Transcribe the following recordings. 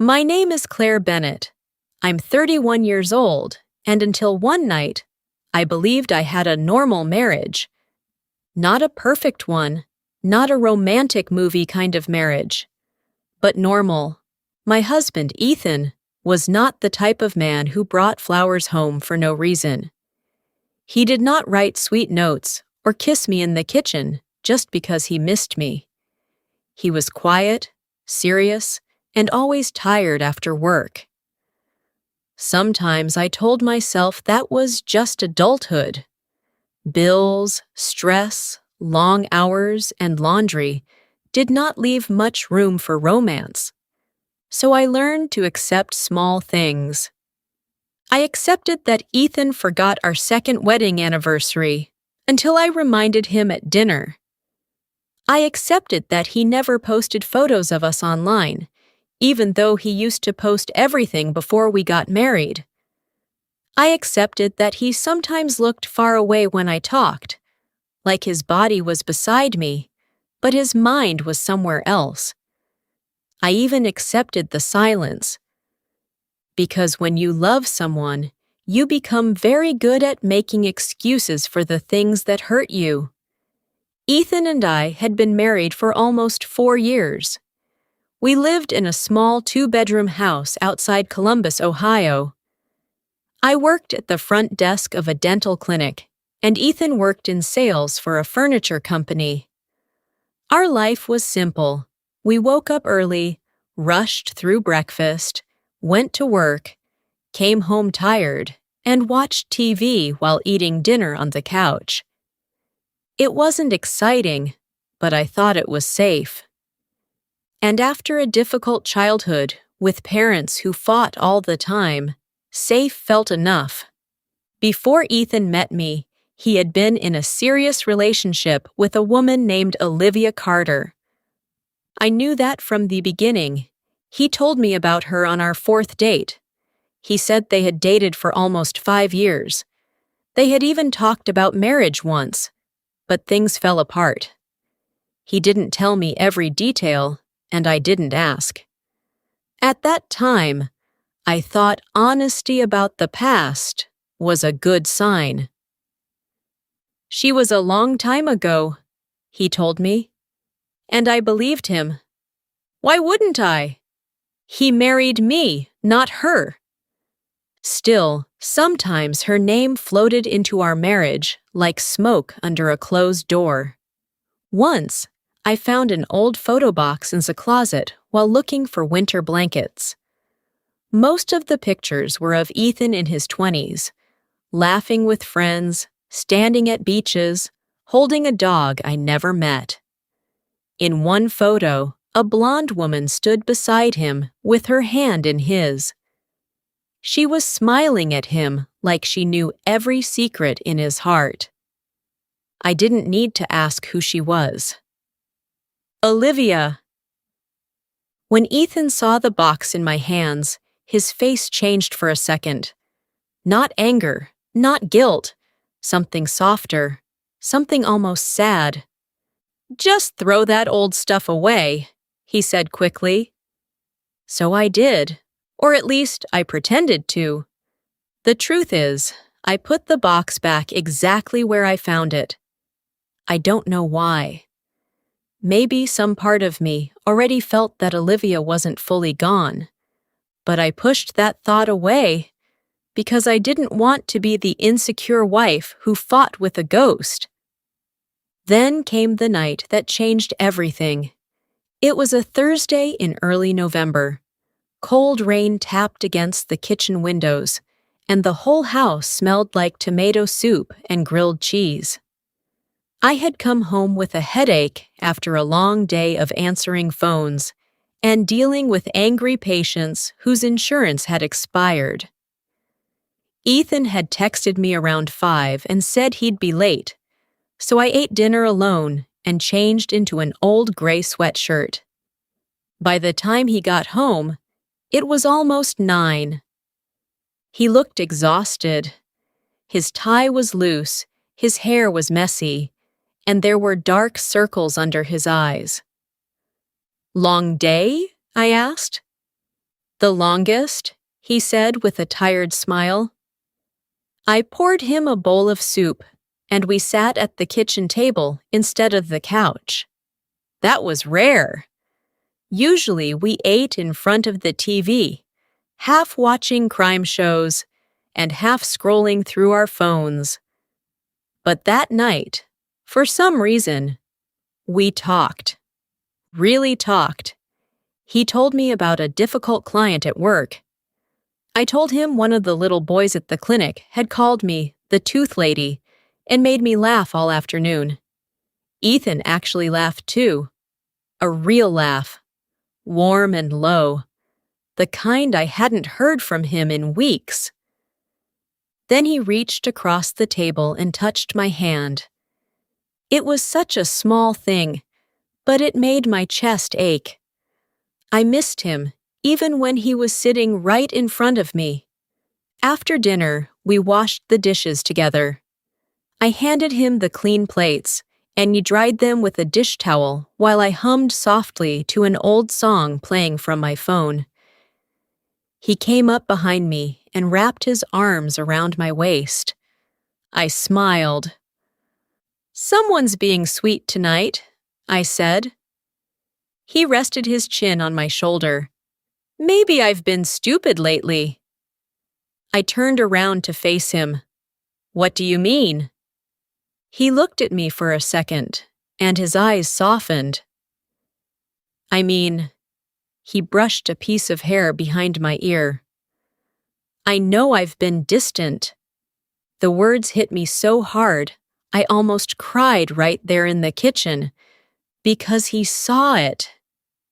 My name is Claire Bennett. I'm 31 years old, and until one night, I believed I had a normal marriage. Not a perfect one, not a romantic movie kind of marriage, but normal. My husband, Ethan, was not the type of man who brought flowers home for no reason. He did not write sweet notes or kiss me in the kitchen just because he missed me. He was quiet, serious, and always tired after work. Sometimes I told myself that was just adulthood. Bills, stress, long hours, and laundry did not leave much room for romance. So I learned to accept small things. I accepted that Ethan forgot our second wedding anniversary until I reminded him at dinner. I accepted that he never posted photos of us online, even though he used to post everything before we got married. I accepted that he sometimes looked far away when I talked, like his body was beside me, but his mind was somewhere else. I even accepted the silence. Because when you love someone, you become very good at making excuses for the things that hurt you. Ethan and I had been married for almost 4 years. We lived in a small 2-bedroom house outside Columbus, Ohio. I worked at the front desk of a dental clinic, and Ethan worked in sales for a furniture company. Our life was simple. We woke up early, rushed through breakfast, went to work, came home tired, and watched TV while eating dinner on the couch. It wasn't exciting, but I thought it was safe. And after a difficult childhood with parents who fought all the time, safe felt enough. Before Ethan met me, he had been in a serious relationship with a woman named Olivia Carter. I knew that from the beginning. He told me about her on our 4th date. He said they had dated for almost 5 years. They had even talked about marriage once, but things fell apart. He didn't tell me every detail, and I didn't ask. At that time, I thought honesty about the past was a good sign. She was a long time ago, he told me, and I believed him. Why wouldn't I? He married me, not her. Still, sometimes her name floated into our marriage like smoke under a closed door. Once, I found an old photo box in the closet while looking for winter blankets. Most of the pictures were of Ethan in his 20s, laughing with friends, standing at beaches, holding a dog I never met. In one photo, a blonde woman stood beside him with her hand in his. She was smiling at him like she knew every secret in his heart. I didn't need to ask who she was. Olivia. When Ethan saw the box in my hands, his face changed for a second. Not anger, not guilt, something softer, something almost sad. Just throw that old stuff away, he said quickly. So I did, or at least I pretended to. The truth is, I put the box back exactly where I found it. I don't know why. Maybe some part of me already felt that Olivia wasn't fully gone, but I pushed that thought away because I didn't want to be the insecure wife who fought with a ghost. Then came the night that changed everything. It was a Thursday in early November. Cold rain tapped against the kitchen windows, and the whole house smelled like tomato soup and grilled cheese. I had come home with a headache after a long day of answering phones and dealing with angry patients whose insurance had expired. Ethan had texted me around 5 and said he'd be late, so I ate dinner alone and changed into an old gray sweatshirt. By the time he got home, it was almost 9. He looked exhausted. His tie was loose, his hair was messy, and there were dark circles under his eyes. Long day? I asked. The longest, he said with a tired smile. I poured him a bowl of soup, and we sat at the kitchen table instead of the couch. That was rare. Usually we ate in front of the TV, half watching crime shows and half scrolling through our phones. But that night, for some reason, we talked. Really talked. He told me about a difficult client at work. I told him one of the little boys at the clinic had called me the tooth lady and made me laugh all afternoon. Ethan actually laughed too. A real laugh. Warm and low. The kind I hadn't heard from him in weeks. Then he reached across the table and touched my hand. It was such a small thing, but it made my chest ache. I missed him, even when he was sitting right in front of me. After dinner, we washed the dishes together. I handed him the clean plates, and he dried them with a dish towel while I hummed softly to an old song playing from my phone. He came up behind me and wrapped his arms around my waist. I smiled. "Someone's being sweet tonight," I said. He rested his chin on my shoulder. "Maybe I've been stupid lately." I turned around to face him. "What do you mean?" He looked at me for a second, and his eyes softened. "I mean," he brushed a piece of hair behind my ear. "I know I've been distant." The words hit me so hard, I almost cried right there in the kitchen, because he saw it.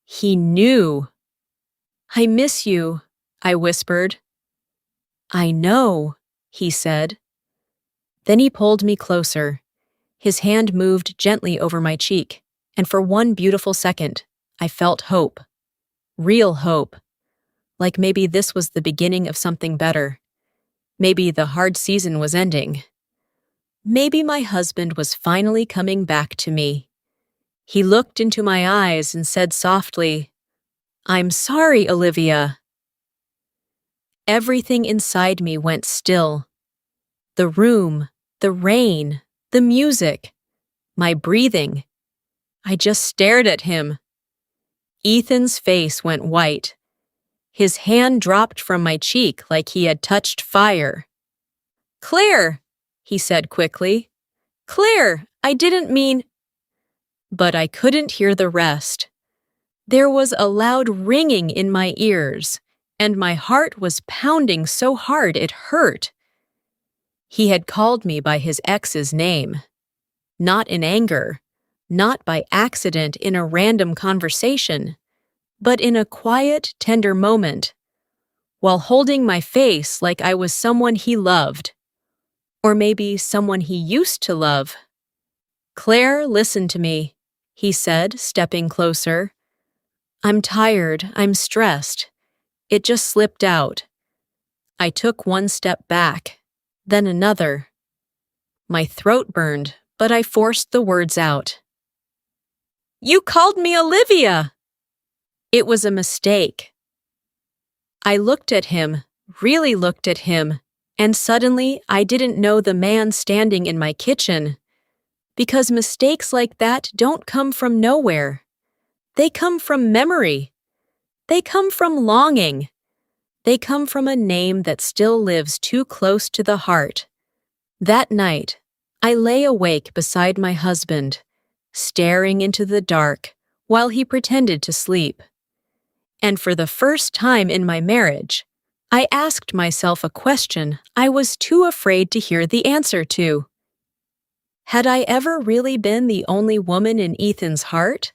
He knew. "I miss you," I whispered. "I know," he said. Then he pulled me closer. His hand moved gently over my cheek, and for one beautiful second, I felt hope. Real hope. Like maybe this was the beginning of something better. Maybe the hard season was ending. Maybe my husband was finally coming back to me. He looked into my eyes and said softly, "I'm sorry, Olivia." Everything inside me went still. The room, the rain, the music, my breathing. I just stared at him. Ethan's face went white. His hand dropped from my cheek like he had touched fire. "Claire," he said quickly. "Claire, I didn't mean—" But I couldn't hear the rest. There was a loud ringing in my ears, and my heart was pounding so hard it hurt. He had called me by his ex's name. Not in anger, not by accident in a random conversation, but in a quiet, tender moment, while holding my face like I was someone he loved. Or maybe someone he used to love. "Claire, listen to me," he said, stepping closer. "I'm tired, I'm stressed. It just slipped out." I took one step back, then another. My throat burned, but I forced the words out. "You called me Olivia!" It was a mistake. I looked at him, really looked at him, and suddenly I didn't know the man standing in my kitchen. Because mistakes like that don't come from nowhere. They come from memory. They come from longing. They come from a name that still lives too close to the heart. That night, I lay awake beside my husband, staring into the dark while he pretended to sleep. And for the first time in my marriage, I asked myself a question I was too afraid to hear the answer to. Had I ever really been the only woman in Ethan's heart?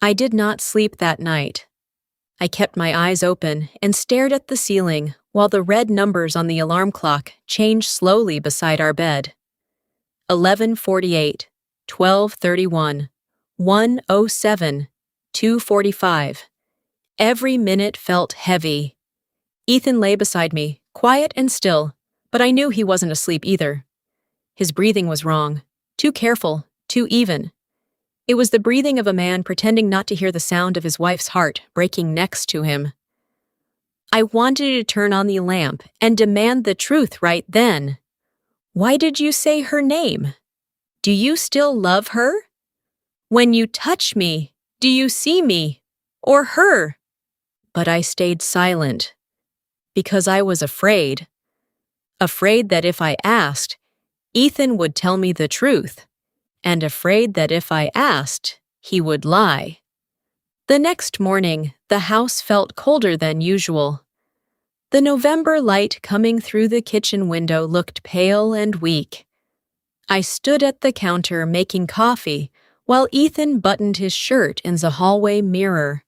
I did not sleep that night. I kept my eyes open and stared at the ceiling while the red numbers on the alarm clock changed slowly beside our bed. 11:48, 12:31, 1:07, 2:45. Every minute felt heavy. Ethan lay beside me, quiet and still, but I knew he wasn't asleep either. His breathing was wrong, too careful, too even. It was the breathing of a man pretending not to hear the sound of his wife's heart breaking next to him. I wanted to turn on the lamp and demand the truth right then. Why did you say her name? Do you still love her? When you touch me, do you see me? Or her? But I stayed silent because I was afraid. Afraid that if I asked, Ethan would tell me the truth, and afraid that if I asked, he would lie. The next morning, the house felt colder than usual. The November light coming through the kitchen window looked pale and weak. I stood at the counter making coffee while Ethan buttoned his shirt in the hallway mirror.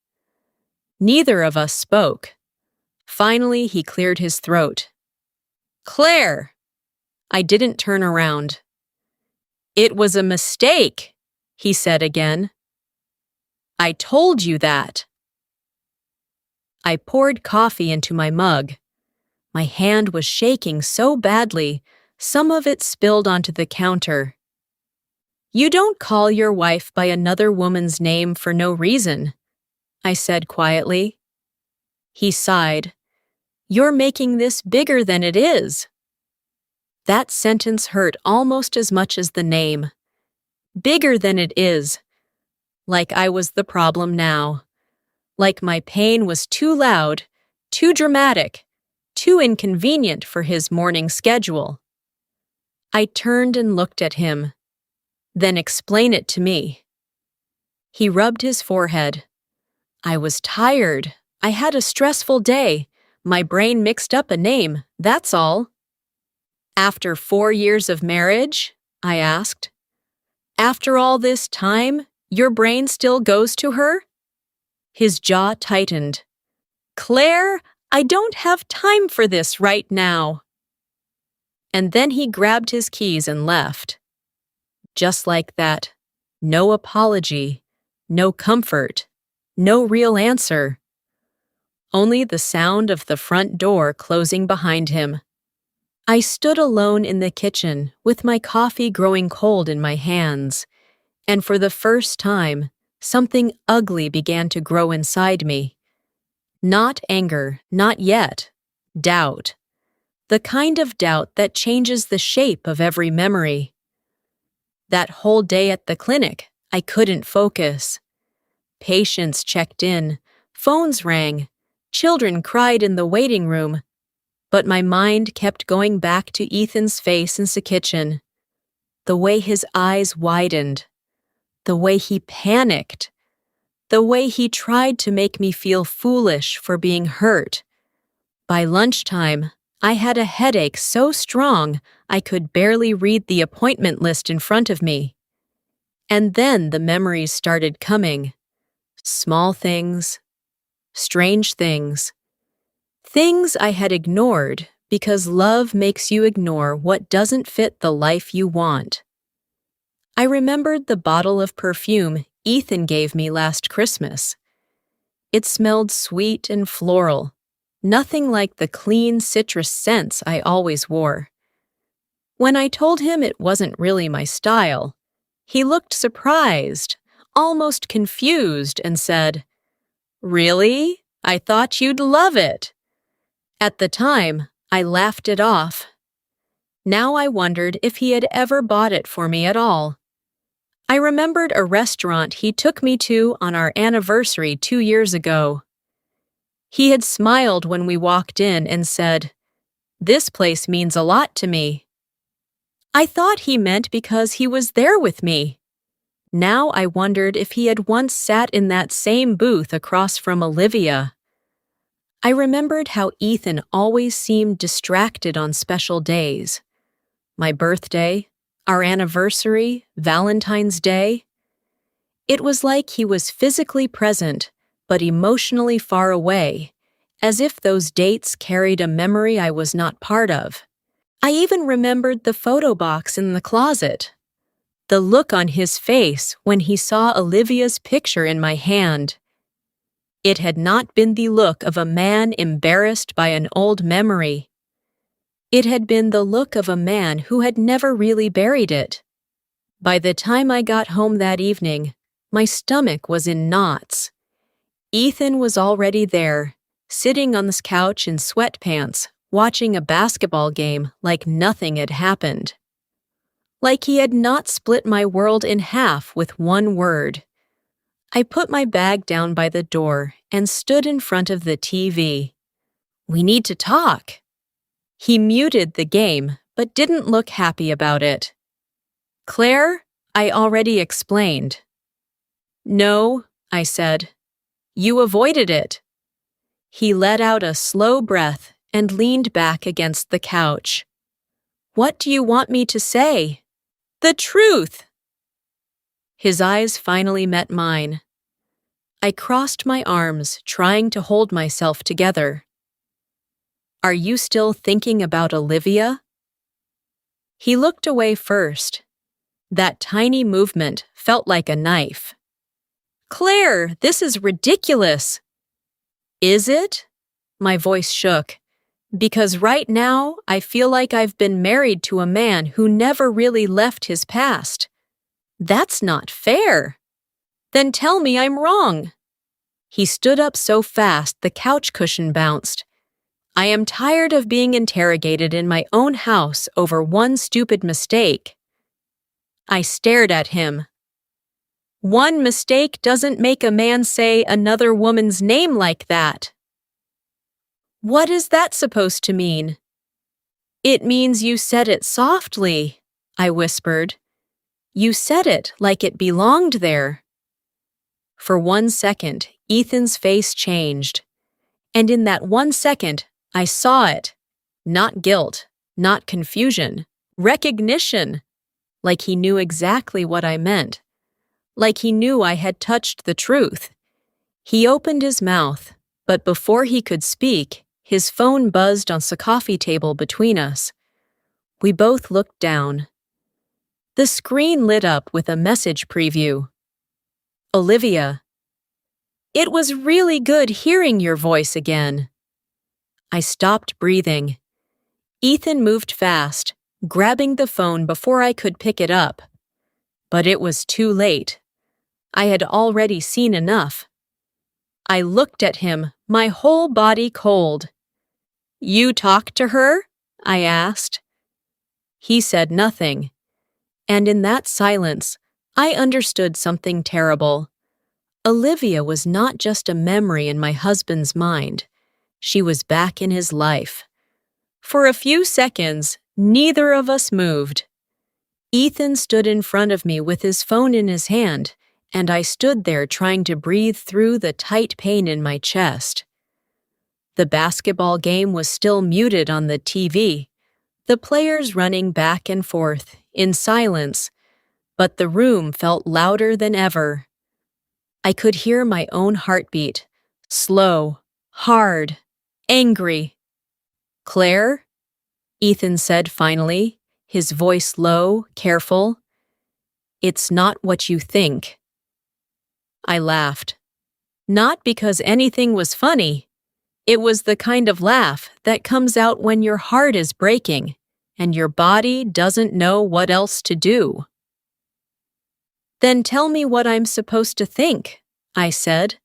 Neither of us spoke. Finally, he cleared his throat. "Claire!" I didn't turn around. "It was a mistake," he said again. "I told you that." I poured coffee into my mug. My hand was shaking so badly, some of it spilled onto the counter. "You don't call your wife by another woman's name for no reason," I said quietly. He sighed. "You're making this bigger than it is." That sentence hurt almost as much as the name. Bigger than it is. Like I was the problem now. Like my pain was too loud, too dramatic, too inconvenient for his morning schedule. I turned and looked at him. "Then explain it to me." He rubbed his forehead. "I was tired. I had a stressful day. My brain mixed up a name, that's all." "After 4 years of marriage?" I asked. "After all this time, your brain still goes to her?" His jaw tightened. "Claire, I don't have time for this right now." And then he grabbed his keys and left. Just like that. No apology, no comfort, no real answer. Only the sound of the front door closing behind him. I stood alone in the kitchen with my coffee growing cold in my hands, and for the first time, something ugly began to grow inside me. Not anger, not yet. Doubt. The kind of doubt that changes the shape of every memory. That whole day at the clinic, I couldn't focus. Patients checked in, phones rang, children cried in the waiting room, but my mind kept going back to Ethan's face in the kitchen. The way his eyes widened. The way he panicked. The way he tried to make me feel foolish for being hurt. By lunchtime, I had a headache so strong I could barely read the appointment list in front of me. And then the memories started coming. Small things, strange things. Things I had ignored because love makes you ignore what doesn't fit the life you want. I remembered the bottle of perfume Ethan gave me last Christmas. It smelled sweet and floral, nothing like the clean citrus scents I always wore. When I told him it wasn't really my style, he looked surprised, almost confused, and said, "Really? I thought you'd love it." At the time, I laughed it off. Now I wondered if he had ever bought it for me at all. I remembered a restaurant he took me to on our anniversary 2 years ago. He had smiled when we walked in and said, "This place means a lot to me." I thought he meant because he was there with me. Now I wondered if he had once sat in that same booth across from Olivia. I remembered how Ethan always seemed distracted on special days. My birthday, our anniversary, Valentine's Day. It was like he was physically present, but emotionally far away, as if those dates carried a memory I was not part of. I even remembered the photo box in the closet. The look on his face when he saw Olivia's picture in my hand. It had not been the look of a man embarrassed by an old memory. It had been the look of a man who had never really buried it. By the time I got home that evening, my stomach was in knots. Ethan was already there, sitting on this couch in sweatpants, watching a basketball game like nothing had happened. Like he had not split my world in half with one word. I put my bag down by the door and stood in front of the TV. "We need to talk." He muted the game, but didn't look happy about it. "Claire, I already explained." "No," I said. "You avoided it." He let out a slow breath and leaned back against the couch. "What do you want me to say?" "The truth!" His eyes finally met mine. I crossed my arms, trying to hold myself together. "Are you still thinking about Olivia?" He looked away first. That tiny movement felt like a knife. "Claire, this is ridiculous." "Is it?" My voice shook. "Because right now I feel like I've been married to a man who never really left his past. That's not fair." "Then tell me I'm wrong." He stood up so fast the couch cushion bounced. "I am tired of being interrogated in my own house over one stupid mistake." I stared at him. "One mistake doesn't make a man say another woman's name like that." "What is that supposed to mean?" "It means you said it softly," I whispered. "You said it like it belonged there." For 1 second, Ethan's face changed. And in that 1 second, I saw it. Not guilt, not confusion, recognition. Like he knew exactly what I meant. Like he knew I had touched the truth. He opened his mouth, but before he could speak, his phone buzzed on the coffee table between us. We both looked down. The screen lit up with a message preview. "Olivia. It was really good hearing your voice again." I stopped breathing. Ethan moved fast, grabbing the phone before I could pick it up. But it was too late. I had already seen enough. I looked at him, my whole body cold. "You talked to her?" I asked. He said nothing. And in that silence, I understood something terrible. Olivia was not just a memory in my husband's mind. She was back in his life. For a few seconds, neither of us moved. Ethan stood in front of me with his phone in his hand, and I stood there trying to breathe through the tight pain in my chest. The basketball game was still muted on the TV, the players running back and forth, in silence, but the room felt louder than ever. I could hear my own heartbeat, slow, hard, angry. "Claire?" Ethan said finally, his voice low, careful. "It's not what you think." I laughed. Not because anything was funny. It was the kind of laugh that comes out when your heart is breaking and your body doesn't know what else to do. "Then tell me what I'm supposed to think," I said,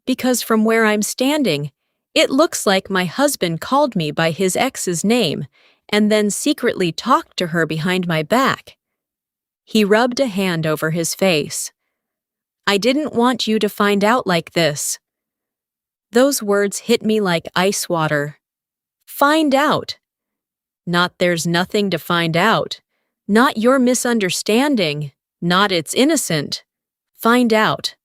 "because from where I'm standing, it looks like my husband called me by his ex's name and then secretly talked to her behind my back." He rubbed a hand over his face. "I didn't want you to find out like this." Those words hit me like ice water. Find out. Not there's nothing to find out. Not your misunderstanding. Not it's innocent. Find out.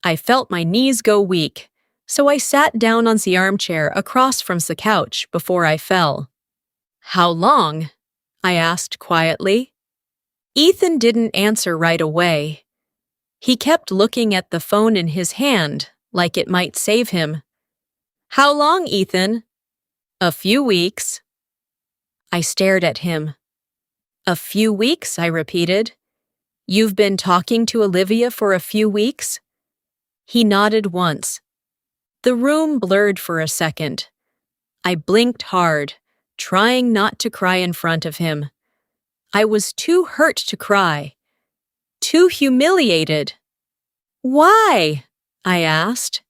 I felt my knees go weak, so I sat down on the armchair across from the couch before I fell. "How long?" I asked quietly. Ethan didn't answer right away. He kept looking at the phone in his hand, like it might save him. "How long, Ethan?" "A few weeks." I stared at him. "A few weeks," I repeated. "You've been talking to Olivia for a few weeks?" He nodded once. The room blurred for a second. I blinked hard, trying not to cry in front of him. I was too hurt to cry. Too humiliated. "Why?" I asked.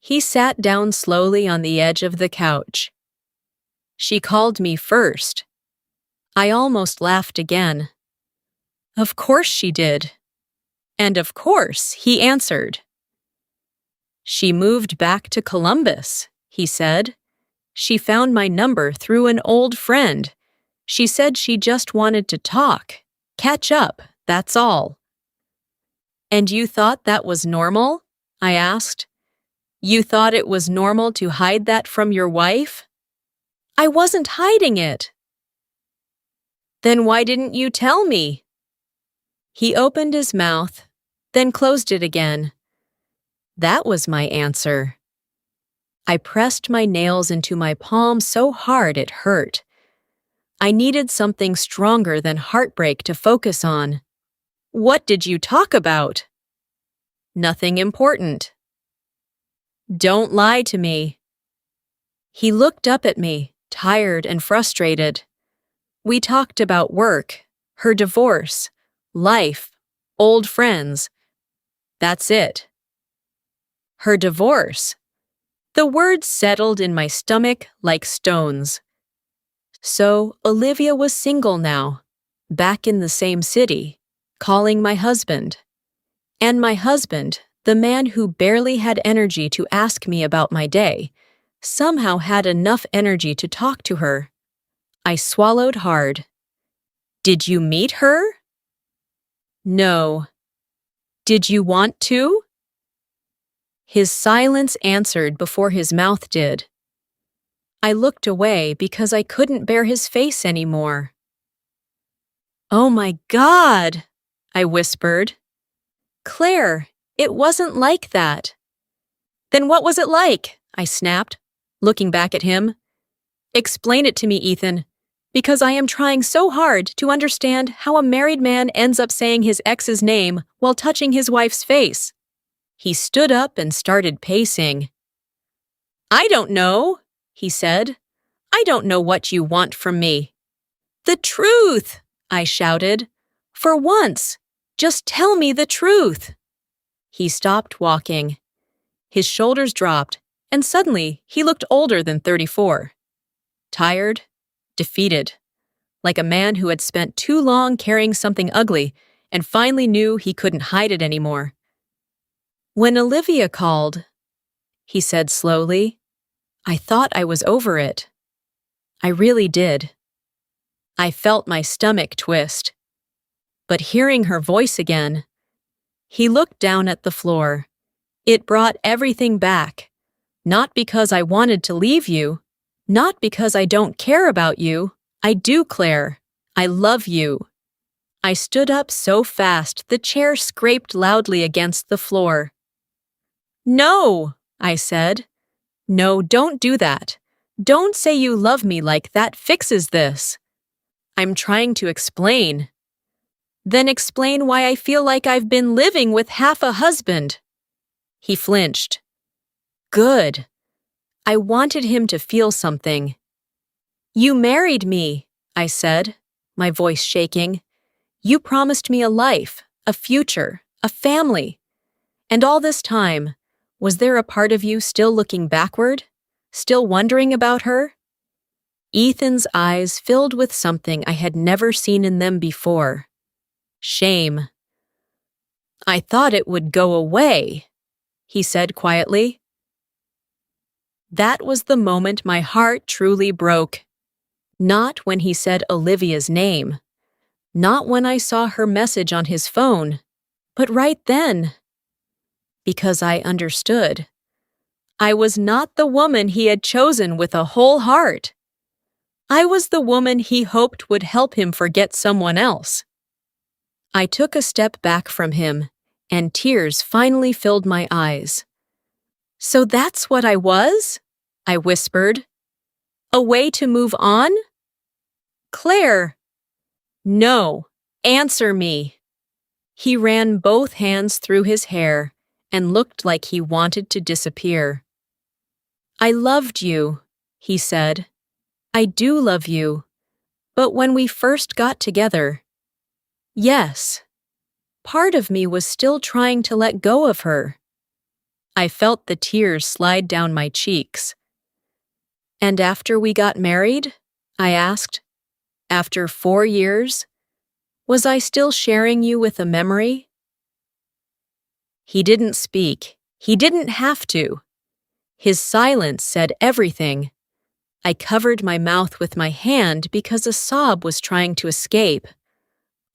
He sat down slowly on the edge of the couch. She called me first. I almost laughed again. Of course she did. And of course he answered. She moved back to Columbus, he said. She found my number through an old friend. She said she just wanted to talk, catch up, that's all. And you thought that was normal? I asked. You thought it was normal to hide that from your wife? I wasn't hiding it. Then why didn't you tell me? He opened his mouth, then closed it again. That was my answer. I pressed my nails into my palm so hard it hurt. I needed something stronger than heartbreak to focus on. What did you talk about? Nothing important. Don't lie to me. He looked up at me, tired and frustrated. We talked about work, her divorce, life, old friends. That's it. Her divorce. The words settled in my stomach like stones. So Olivia was single now, back in the same city, calling my husband. And my husband, the man who barely had energy to ask me about my day, somehow had enough energy to talk to her. I swallowed hard. Did you meet her? No. Did you want to? His silence answered before his mouth did. I looked away because I couldn't bear his face anymore. Oh my God, I whispered. Claire, it wasn't like that. Then what was it like? I snapped, looking back at him. Explain it to me, Ethan, because I am trying so hard to understand how a married man ends up saying his ex's name while touching his wife's face. He stood up and started pacing. I don't know, he said. I don't know what you want from me. The truth, I shouted. For once, just tell me the truth. He stopped walking. His shoulders dropped, and suddenly he looked older than 34. Tired, defeated, like a man who had spent too long carrying something ugly and finally knew he couldn't hide it anymore. When Olivia called, he said slowly, I thought I was over it. I really did. I felt my stomach twist. But hearing her voice again, he looked down at the floor. It brought everything back. Not because I wanted to leave you. Not because I don't care about you. I do, Claire. I love you. I stood up so fast the chair scraped loudly against the floor. No, I said. No, don't do that. Don't say you love me like that fixes this. I'm trying to explain. Then explain why I feel like I've been living with half a husband. He flinched. Good. I wanted him to feel something. You married me, I said, my voice shaking. You promised me a life, a future, a family. And all this time, was there a part of you still looking backward? Still wondering about her? Ethan's eyes filled with something I had never seen in them before. Shame. I thought it would go away, he said quietly. That was the moment my heart truly broke. Not when he said Olivia's name. Not when I saw her message on his phone. But right then. Because I understood. I was not the woman he had chosen with a whole heart. I was the woman he hoped would help him forget someone else. I took a step back from him, and tears finally filled my eyes. So that's what I was? I whispered. A way to move on? Claire. No, answer me. He ran both hands through his hair and looked like he wanted to disappear. I loved you, he said. I do love you. But when we first got together, yes, part of me was still trying to let go of her. I felt the tears slide down my cheeks. "And after we got married?" I asked. "After 4 years? Was I still sharing you with a memory?" He didn't speak. He didn't have to. His silence said everything. I covered my mouth with my hand because a sob was trying to escape.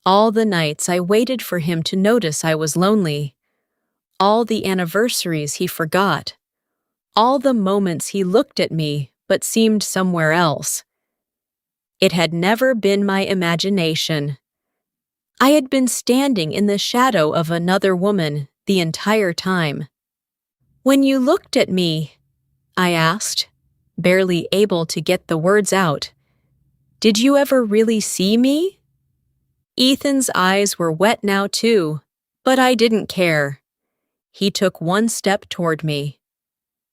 All the nights I waited for him to notice I was lonely. All the anniversaries he forgot. All the moments he looked at me but seemed somewhere else. It had never been my imagination. I had been standing in the shadow of another woman the entire time. "When you looked at me," I asked, barely able to get the words out, "did you ever really see me?" Ethan's eyes were wet now too, but I didn't care. He took one step toward me.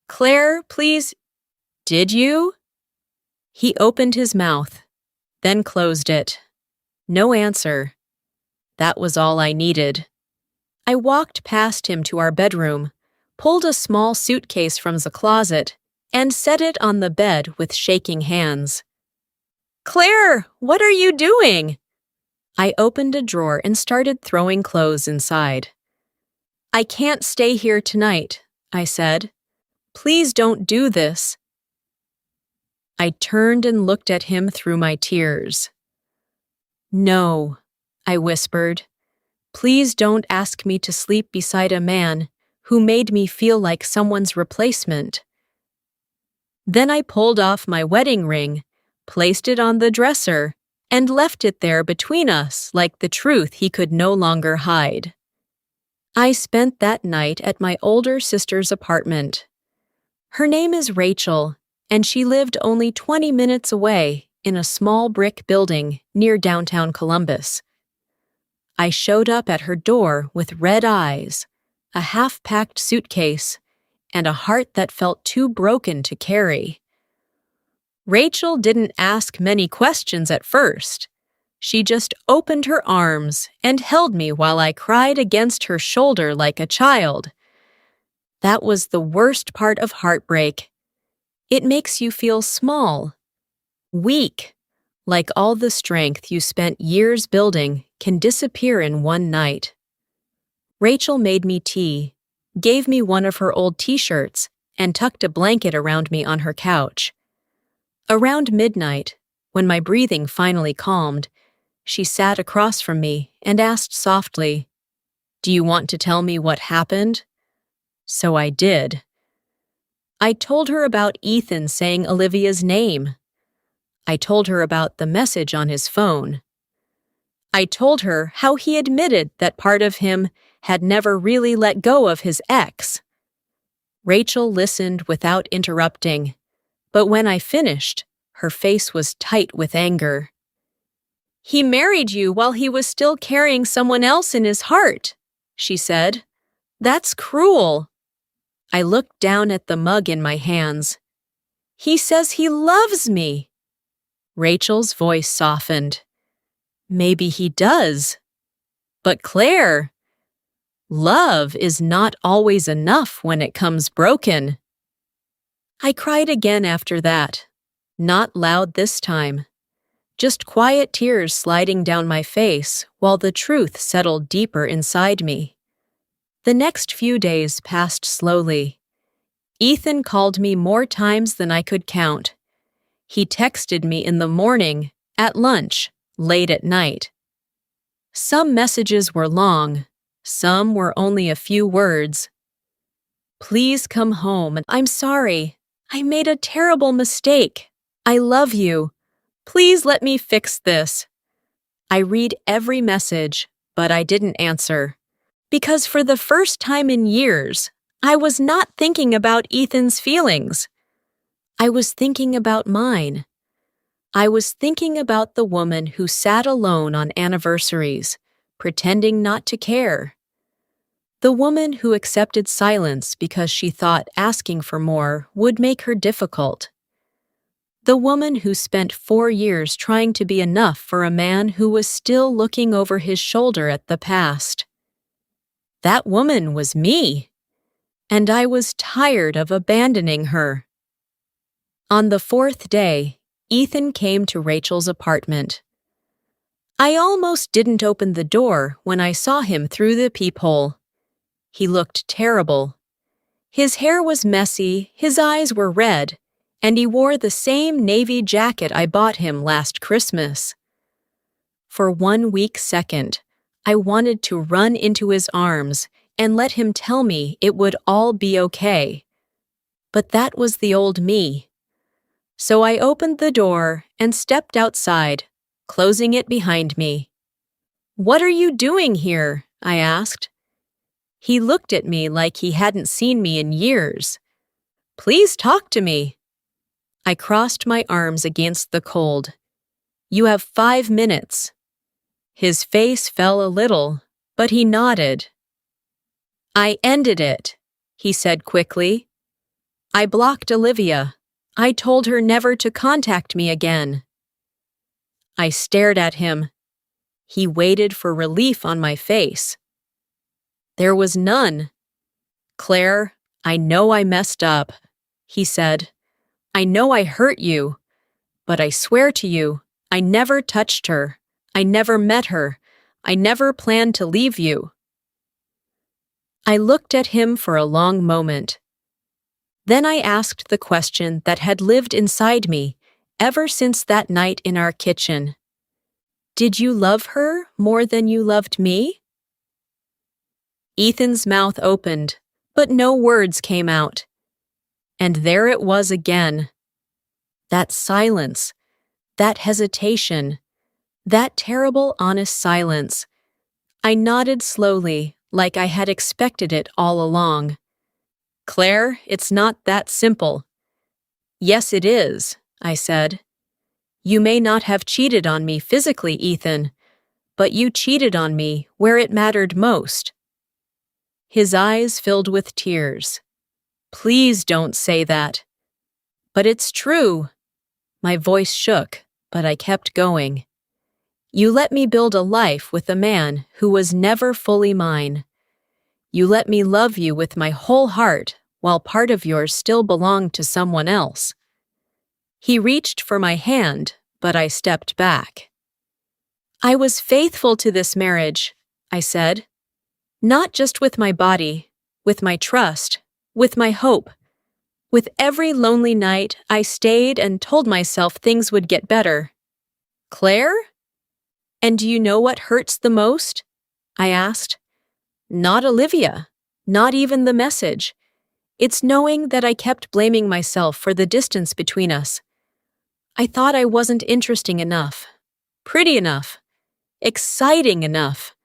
"Claire, please, did you?" He opened his mouth, then closed it. No answer. That was all I needed. I walked past him to our bedroom, pulled a small suitcase from the closet, and set it on the bed with shaking hands. "Claire, what are you doing?" I opened a drawer and started throwing clothes inside. "I can't stay here tonight," I said. "Please don't do this." I turned and looked at him through my tears. "No," I whispered. "Please don't ask me to sleep beside a man who made me feel like someone's replacement." Then I pulled off my wedding ring, placed it on the dresser, and left it there between us like the truth he could no longer hide. I spent that night at my older sister's apartment. Her name is Rachel, and she lived only 20 minutes away in a small brick building near downtown Columbus. I showed up at her door with red eyes, a half-packed suitcase, and a heart that felt too broken to carry. Rachel didn't ask many questions at first. She just opened her arms and held me while I cried against her shoulder like a child. That was the worst part of heartbreak. It makes you feel small, weak, like all the strength you spent years building can disappear in one night. Rachel made me tea, gave me one of her old t-shirts, and tucked a blanket around me on her couch. Around midnight, when my breathing finally calmed, she sat across from me and asked softly, "Do you want to tell me what happened?" So I did. I told her about Ethan saying Olivia's name. I told her about the message on his phone. I told her how he admitted that part of him had never really let go of his ex. Rachel listened without interrupting, but when I finished, her face was tight with anger. "He married you while he was still carrying someone else in his heart," she said. "That's cruel." I looked down at the mug in my hands. "He says he loves me." Rachel's voice softened. "Maybe he does. But Claire, love is not always enough when it comes broken." I cried again after that, not loud this time. Just quiet tears sliding down my face while the truth settled deeper inside me. The next few days passed slowly. Ethan called me more times than I could count. He texted me in the morning, at lunch, late at night. Some messages were long, some were only a few words. "Please come home. I'm sorry. I made a terrible mistake. I love you. Please let me fix this." I read every message, but I didn't answer. Because for the first time in years, I was not thinking about Ethan's feelings. I was thinking about mine. I was thinking about the woman who sat alone on anniversaries, pretending not to care. The woman who accepted silence because she thought asking for more would make her difficult. The woman who spent 4 years trying to be enough for a man who was still looking over his shoulder at the past. That woman was me. and I was tired of abandoning her. On the fourth day, Ethan came to Rachel's apartment. I almost didn't open the door when I saw him through the peephole. He looked terrible. His hair was messy, his eyes were red, and he wore the same navy jacket I bought him last Christmas. For 1 weak second, I wanted to run into his arms and let him tell me it would all be okay. But that was the old me. So I opened the door and stepped outside, closing it behind me. "What are you doing here?" I asked. He looked at me like he hadn't seen me in years. "Please talk to me." I crossed my arms against the cold. "You have 5 minutes." His face fell a little, but he nodded. "I ended it," he said quickly. "I blocked Olivia. I told her never to contact me again." I stared at him. He waited for relief on my face. There was none. "Claire, I know I messed up," he said. "I know I hurt you, but I swear to you, I never touched her. I never met her. I never planned to leave you." I looked at him for a long moment. Then I asked the question that had lived inside me ever since that night in our kitchen. "Did you love her more than you loved me?" Ethan's mouth opened, but no words came out. And there it was again. That silence, that hesitation, that terrible honest silence. I nodded slowly, like I had expected it all along. "Claire, it's not that simple." "Yes, it is," I said. "You may not have cheated on me physically, Ethan, but you cheated on me where it mattered most." His eyes filled with tears. "Please don't say that." "But it's true." My voice shook, but I kept going. "You let me build a life with a man who was never fully mine. You let me love you with my whole heart while part of yours still belonged to someone else." He reached for my hand, but I stepped back. "I was faithful to this marriage," I said. "Not just with my body, with my trust, with my hope. With every lonely night, I stayed and told myself things would get better." "Claire? And do you know what hurts the most?" I asked. "Not Olivia, not even the message. It's knowing that I kept blaming myself for the distance between us. I thought I wasn't interesting enough, pretty enough, exciting enough.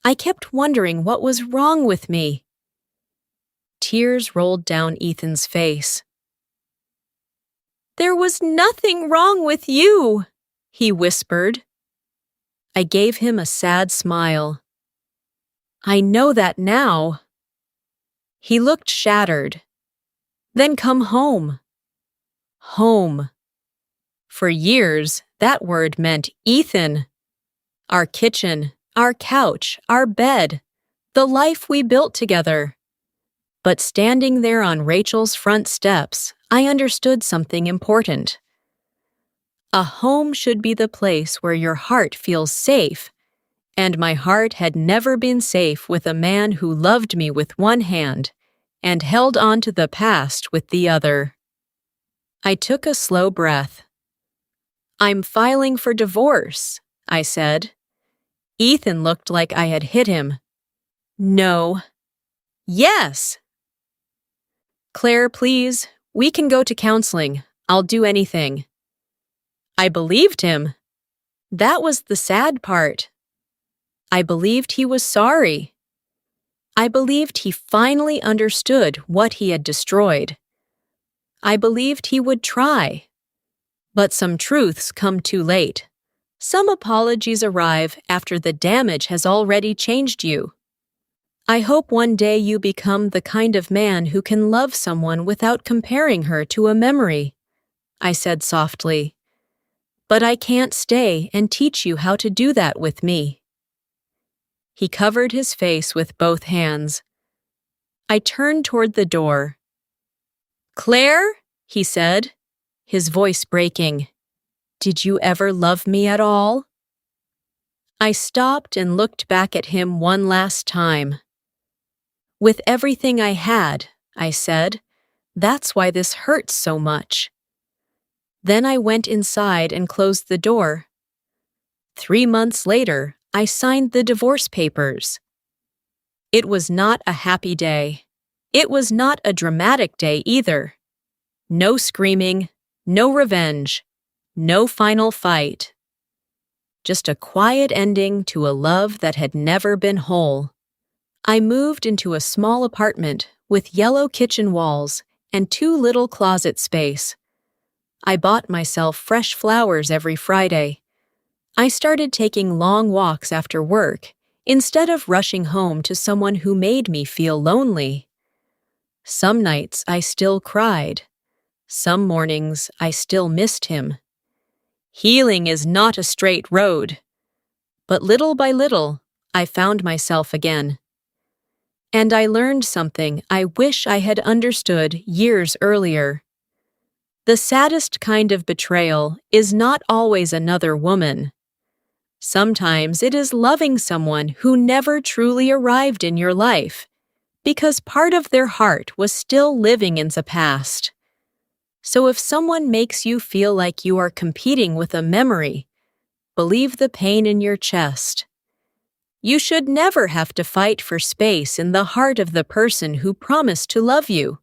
I kept wondering what was wrong with me." Tears rolled down Ethan's face. "There was nothing wrong with you," he whispered. I gave him a sad smile. "I know that now." He looked shattered. "Then come home." Home. For years, that word meant Ethan. Our kitchen, our couch, our bed, the life we built together. But standing there on Rachel's front steps, I understood something important. A home should be the place where your heart feels safe, and my heart had never been safe with a man who loved me with one hand and held on to the past with the other. I took a slow breath. "I'm filing for divorce," I said. Ethan looked like I had hit him. "No." "Yes." "Claire, please, we can go to counseling. I'll do anything." I believed him. That was the sad part. I believed he was sorry. I believed he finally understood what he had destroyed. I believed he would try. But some truths come too late. Some apologies arrive after the damage has already changed you. I hope one day you become the kind of man who can love someone without comparing her to a memory, I said softly. But I can't stay and teach you how to do that with me. He covered his face with both hands. I turned toward the door. "Claire," he said, his voice breaking, "did you ever love me at all?" I stopped and looked back at him one last time. "With everything I had," I said. "That's why this hurts so much." Then I went inside and closed the door. 3 months later, I signed the divorce papers. It was not a happy day. It was not a dramatic day either. No screaming, no revenge, no final fight. Just a quiet ending to a love that had never been whole. I moved into a small apartment with yellow kitchen walls and 2 little closet space. I bought myself fresh flowers every Friday. I started taking long walks after work instead of rushing home to someone who made me feel lonely. Some nights I still cried. Some mornings I still missed him. Healing is not a straight road. But little by little, I found myself again. And I learned something I wish I had understood years earlier. The saddest kind of betrayal is not always another woman. Sometimes it is loving someone who never truly arrived in your life, because part of their heart was still living in the past. So if someone makes you feel like you are competing with a memory, believe the pain in your chest. You should never have to fight for space in the heart of the person who promised to love you.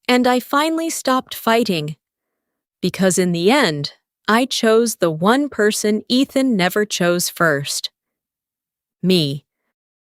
And I finally stopped fighting, because in the end, I chose the one person Ethan never chose first. Me.